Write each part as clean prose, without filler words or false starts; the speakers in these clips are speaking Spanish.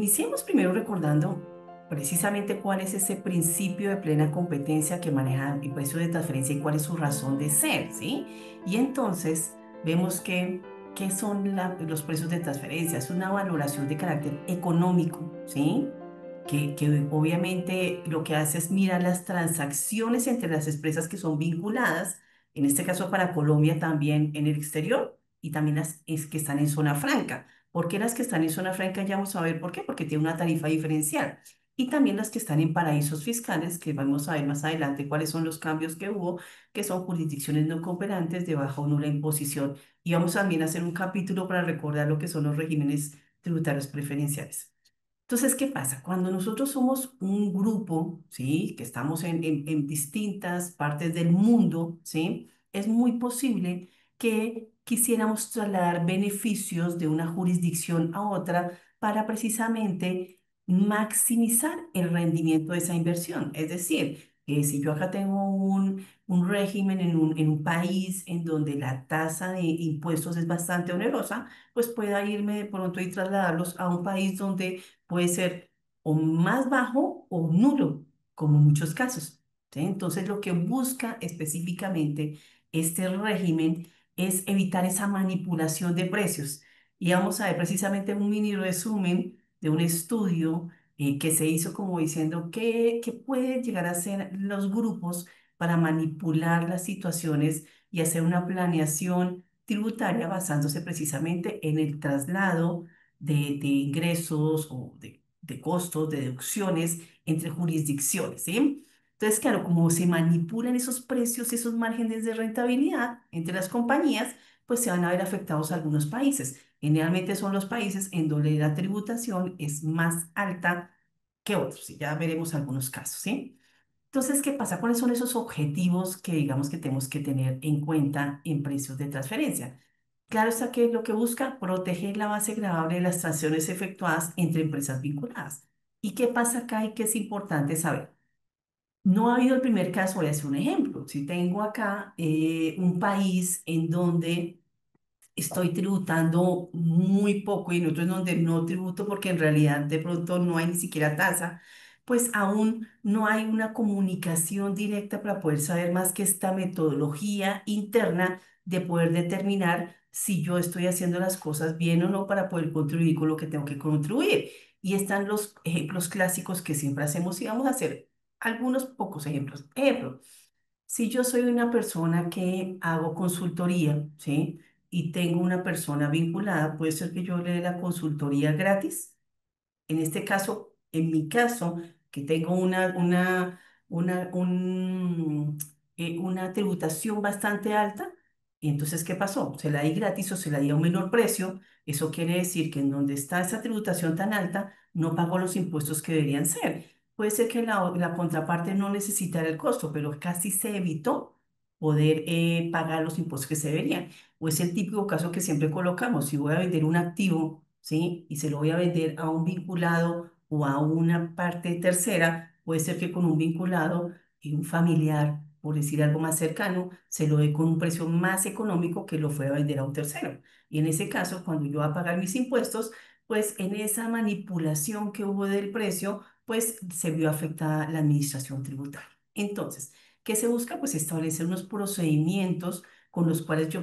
Iniciemos primero recordando precisamente cuál es ese principio de plena competencia que maneja el precio de transferencia y cuál es su razón de ser, ¿sí? Y entonces vemos qué son los precios de transferencia. Es una valoración de carácter económico, ¿sí? Que obviamente lo que hace es mirar las transacciones entre las empresas que son vinculadas, en este caso para Colombia también en el exterior y también que están en zona franca. ¿Por qué las que están en zona franca? Ya vamos a ver por qué, porque tiene una tarifa diferencial. Y también las que están en paraísos fiscales, que vamos a ver más adelante cuáles son los cambios que hubo, que son jurisdicciones no cooperantes de baja o nula imposición. Y vamos también a hacer un capítulo para recordar lo que son los regímenes tributarios preferenciales. Entonces, ¿qué pasa? Cuando nosotros somos un grupo, ¿sí? Que estamos en distintas partes del mundo, ¿sí? Es muy posible que quisiéramos trasladar beneficios de una jurisdicción a otra para precisamente maximizar el rendimiento de esa inversión. Es decir, que si yo acá tengo un régimen en un país en donde la tasa de impuestos es bastante onerosa, pues pueda irme de pronto y trasladarlos a un país donde puede ser o más bajo o nulo, como en muchos casos. ¿Sí? Entonces, lo que busca específicamente este régimen es evitar esa manipulación de precios. Y vamos a ver precisamente un mini resumen de un estudio que se hizo como diciendo qué pueden llegar a hacer los grupos para manipular las situaciones y hacer una planeación tributaria basándose precisamente en el traslado de ingresos o de costos, de deducciones entre jurisdicciones, ¿sí? Entonces, claro, como se manipulan esos precios, esos márgenes de rentabilidad entre las compañías, pues se van a ver afectados algunos países. Generalmente son los países en donde la tributación es más alta que otros, y ya veremos algunos casos, ¿sí? Entonces, ¿qué pasa? ¿Cuáles son esos objetivos que digamos que tenemos que tener en cuenta en precios de transferencia? Claro está que lo que busca proteger la base gravable de las transacciones efectuadas entre empresas vinculadas. ¿Y qué pasa acá y qué es importante saber? No ha habido el primer caso, voy a hacer un ejemplo. Si tengo acá un país en donde estoy tributando muy poco y en otros donde no tributo porque en realidad de pronto no hay ni siquiera tasa, pues aún no hay una comunicación directa para poder saber más que esta metodología interna de poder determinar si yo estoy haciendo las cosas bien o no para poder contribuir con lo que tengo que contribuir. Y están los ejemplos clásicos que siempre hacemos y vamos a hacer algunos pocos ejemplos. Ejemplo. Si yo soy una persona que hago consultoría, ¿sí? Y tengo una persona vinculada, puede ser que yo le dé la consultoría gratis. En este caso, en mi caso, que tengo una, un, una tributación bastante alta, y entonces, ¿qué pasó? Se la di gratis o se la di a un menor precio. Eso quiere decir que en donde está esa tributación tan alta, no pago los impuestos que deberían ser. Puede ser que la contraparte no necesitara el costo, pero casi se evitó poder pagar los impuestos que se deberían. O es el típico caso que siempre colocamos, si voy a vender un activo, ¿sí? Y se lo voy a vender a un vinculado o a una parte tercera, puede ser que con un vinculado y un familiar, por decir algo más cercano, se lo dé con un precio más económico que lo fue a vender a un tercero. Y en ese caso, cuando yo voy a pagar mis impuestos, pues en esa manipulación que hubo del precio, pues se vio afectada la administración tributaria. Entonces, ¿qué se busca? Pues establecer unos procedimientos con los cuales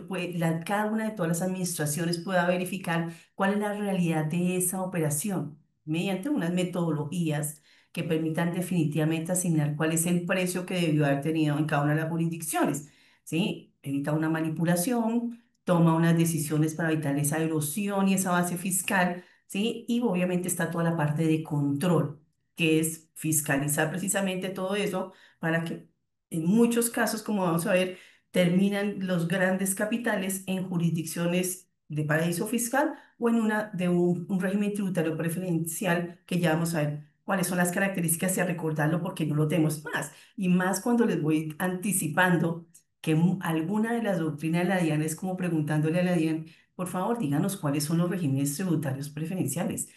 cada una de todas las administraciones pueda verificar cuál es la realidad de esa operación mediante unas metodologías que permitan definitivamente asignar cuál es el precio que debió haber tenido en cada una de las jurisdicciones, ¿sí? Evita una manipulación, toma unas decisiones para evitar esa erosión y esa base fiscal, ¿sí? Y obviamente está toda la parte de control, que es fiscalizar precisamente todo eso para que en muchos casos, como vamos a ver, terminan los grandes capitales en jurisdicciones de paraíso fiscal o en una de un régimen tributario preferencial que ya vamos a ver cuáles son las características y a recordarlo porque no lo tenemos más. Y más cuando les voy anticipando que alguna de las doctrinas de la DIAN es como preguntándole a la DIAN, por favor, díganos cuáles son los regímenes tributarios preferenciales.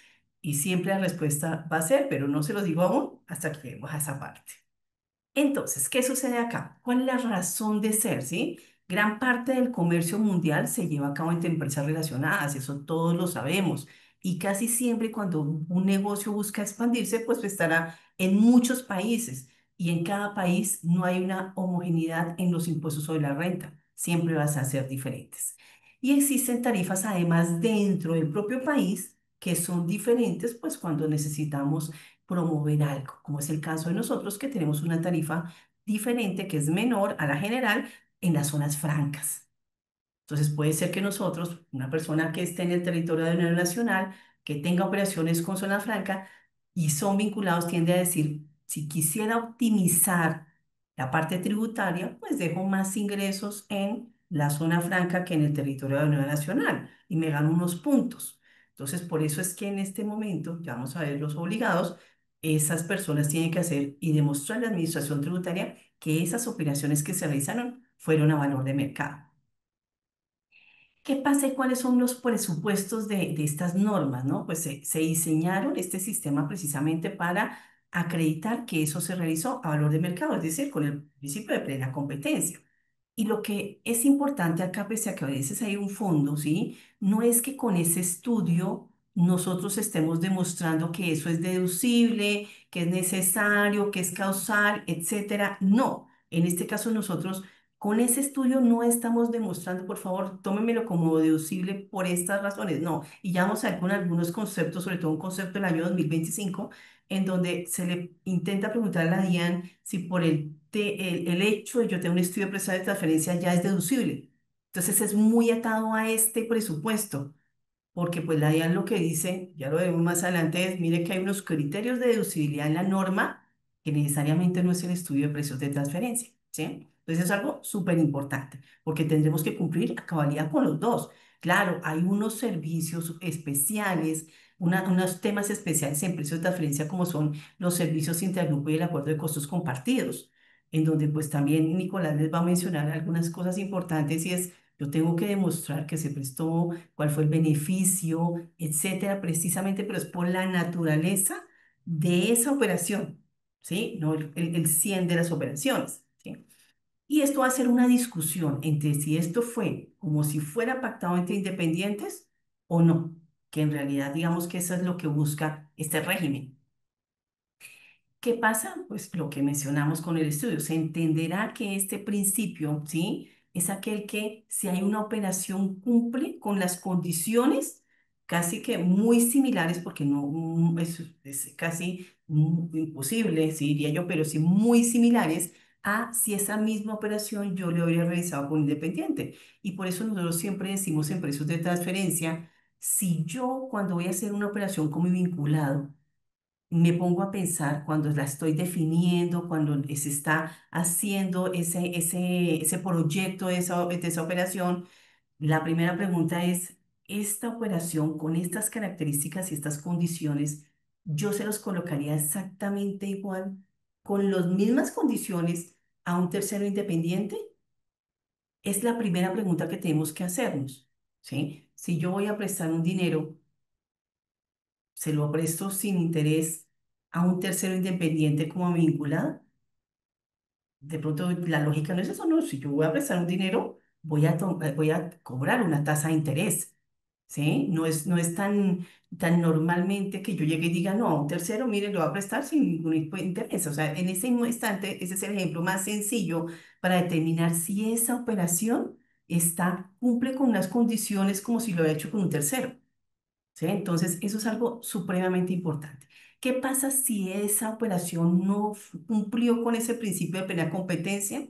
Y siempre la respuesta va a ser, pero no se lo digo aún hasta que lleguemos a esa parte. Entonces, ¿qué sucede acá? ¿Cuál es la razón de ser, sí? Gran parte del comercio mundial se lleva a cabo entre empresas relacionadas, eso todos lo sabemos. Y casi siempre cuando un negocio busca expandirse, pues estará en muchos países y en cada país no hay una homogeneidad en los impuestos sobre la renta, siempre vas a ser diferentes. Y existen tarifas además dentro del propio país que son diferentes, pues cuando necesitamos promover algo, como es el caso de nosotros que tenemos una tarifa diferente que es menor a la general en las zonas francas. Entonces puede ser que nosotros, una persona que esté en el territorio de la Unión Nacional, que tenga operaciones con zona franca y son vinculados, tiende a decir, si quisiera optimizar la parte tributaria, pues dejo más ingresos en la zona franca que en el territorio de la Unión Nacional y me gano unos puntos. Entonces, por eso es que en este momento, ya vamos a ver los obligados, esas personas tienen que hacer y demostrar a la administración tributaria que esas operaciones que se realizaron fueron a valor de mercado. ¿Qué pasa y cuáles son los presupuestos de estas normas, ¿no? Pues se diseñaron este sistema precisamente para acreditar que eso se realizó a valor de mercado, es decir, con el principio de plena competencia. Y lo que es importante acá, pese a que a veces hay un fondo, ¿sí? No es que con ese estudio nosotros estemos demostrando que eso es deducible, que es necesario, que es causal, etcétera. No, en este caso nosotros con ese estudio no estamos demostrando, por favor, tómemelo como deducible por estas razones. No, y ya vamos a ver con algunos conceptos, sobre todo un concepto del año 2025 en donde se le intenta preguntar a la DIAN si por el hecho de yo tener un estudio de prestación de transferencia ya es deducible. Entonces es muy atado a este presupuesto porque pues la DIAN lo que dice, ya lo vemos más adelante, es, mire que hay unos criterios de deducibilidad en la norma que necesariamente no es el estudio de precios de transferencia, ¿sí? Entonces es algo súper importante, porque tendremos que cumplir a cabalidad con los dos. Claro, hay unos servicios especiales, unos temas especiales en precios de transferencia como son los servicios intergrupo y el acuerdo de costos compartidos, en donde pues también Nicolás les va a mencionar algunas cosas importantes y es, yo tengo que demostrar que se prestó cuál fue el beneficio, etcétera, precisamente, pero es por la naturaleza de esa operación, ¿sí? No el 100 de las operaciones, ¿sí? Y esto va a ser una discusión entre si esto fue como si fuera pactado entre independientes o no, que en realidad digamos que eso es lo que busca este régimen. ¿Qué pasa? Pues lo que mencionamos con el estudio, se entenderá que este principio, ¿sí? Es aquel que si hay una operación cumple con las condiciones casi que muy similares, porque no es casi imposible, sí, diría yo, pero sí muy similares a si esa misma operación yo le hubiera realizado con independiente. Y por eso nosotros siempre decimos en precios de transferencia, si yo cuando voy a hacer una operación como vinculado, me pongo a pensar cuando la estoy definiendo, cuando se está haciendo ese proyecto de esa operación, la primera pregunta es, ¿esta operación con estas características y estas condiciones, yo se los colocaría exactamente igual, con las mismas condiciones a un tercero independiente? Es la primera pregunta que tenemos que hacernos, ¿sí? Si yo voy a prestar un dinero, se lo presto sin interés a un tercero independiente como vinculado. De pronto la lógica no es eso, no. Si yo voy a prestar un dinero, voy a cobrar una tasa de interés, ¿sí? No es tan normalmente que yo llegue y diga, no, a un tercero, mire, lo va a prestar sin ningún interés. O sea, en ese mismo instante, ese es el ejemplo más sencillo para determinar si esa operación cumple con unas condiciones como si lo hubiera hecho con un tercero. ¿Sí? Entonces, eso es algo supremamente importante. ¿Qué pasa si esa operación no cumplió con ese principio de plena competencia?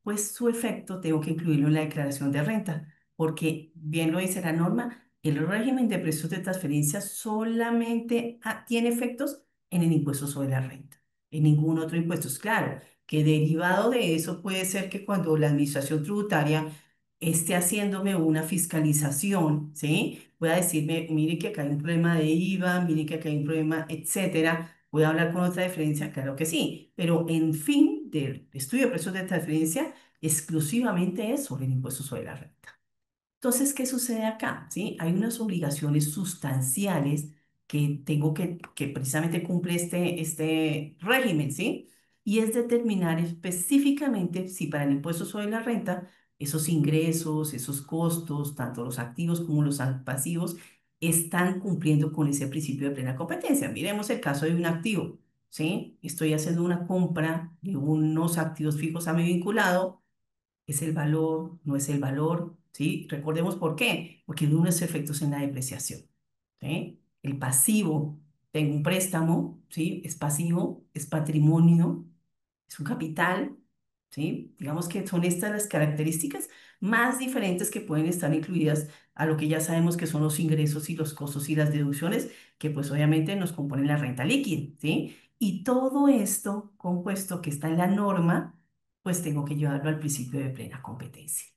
Pues su efecto tengo que incluirlo en la declaración de renta, porque bien lo dice la norma, el régimen de precios de transferencia solamente tiene efectos en el impuesto sobre la renta, en ningún otro impuesto. Es claro que derivado de eso puede ser que cuando la administración tributaria esté haciéndome una fiscalización, ¿sí? Pueda decirme, mire que acá hay un problema de IVA, mire que acá hay un problema, etcétera. Voy a hablar con otra diferencia, claro que sí, pero en fin del estudio de precios de transferencia, exclusivamente es sobre el impuesto sobre la renta. Entonces, ¿qué sucede acá? ¿Sí? Hay unas obligaciones sustanciales que tengo que precisamente cumple este régimen, ¿sí? Y es determinar específicamente si para el impuesto sobre la renta, esos ingresos, esos costos, tanto los activos como los pasivos, están cumpliendo con ese principio de plena competencia. Miremos el caso de un activo, ¿sí? Estoy haciendo una compra de unos activos fijos a mi vinculado. ¿Es el valor? ¿No es el valor? ¿Sí? Recordemos por qué. Porque hay unos efectos en la depreciación. ¿Sí? El pasivo, tengo un préstamo, ¿sí? Es pasivo, es patrimonio, es un capital, ¿sí? Digamos que son estas las características más diferentes que pueden estar incluidas a lo que ya sabemos que son los ingresos y los costos y las deducciones, que pues obviamente nos componen la renta líquida, ¿sí? Y todo esto compuesto que está en la norma, pues tengo que llevarlo al principio de plena competencia.